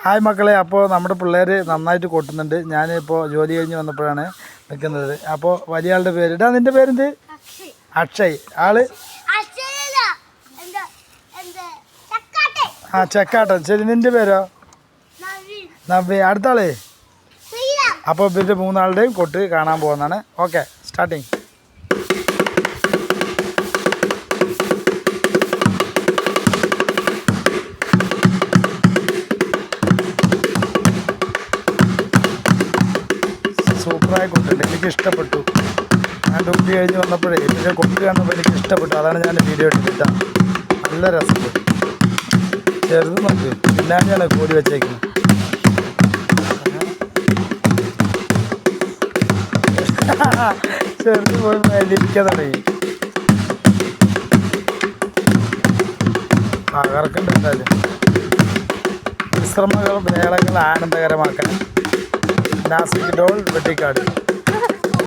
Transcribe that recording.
Hi മക്കളെ, അപ്പോൾ നമ്മുടെ പിള്ളേർ നന്നായിട്ട് കൊട്ടുന്നുണ്ട്. ഞാനിപ്പോൾ ജോലി കഴിഞ്ഞ് വന്നപ്പോഴാണ് നിൽക്കുന്നത്. അപ്പോൾ വലിയ ആളുടെ പേര് ഇടാ. നിൻ്റെ പേരെന്ത്? അക്ഷയ്. ആള് ചെക്കാട്ടൻ. ശരി, നിൻ്റെ പേരോ? നവ്യ. അടുത്ത ആള്? അപ്പോൾ ഇവരുടെ മൂന്നാളുടെയും കൊട്ട് കാണാൻ പോകുന്നതാണ്. Okay, starting. സൂപ്പറായി കൊട്ടുണ്ട്, എനിക്ക് ഇഷ്ടപ്പെട്ടു. ഞാൻ ഡ്യൂട്ടി കഴിഞ്ഞ് വന്നപ്പോഴേ ഇതിൻ്റെ കൊട്ട് കാണുമ്പോൾ എനിക്ക് ഇഷ്ടപ്പെട്ടു. അതാണ് ഞാൻ വീഡിയോ എടുത്തിട്ടാണ്. നല്ല രസമുണ്ട്. ചെറുത് നോക്ക്, പിന്നാലെയാണ് കൂടി വെച്ചേക്കുന്നത്. ചെറുത് പോയി മേലിരിക്കാൻ തുടങ്ങി. തകർക്കുന്നുണ്ട്. എന്തായാലും വിശ്രമങ്ങൾ വേളകൾ ആനന്ദകരമാക്കാൻ നാസിക് ഡോൾ വെട്ടിക്കാട്.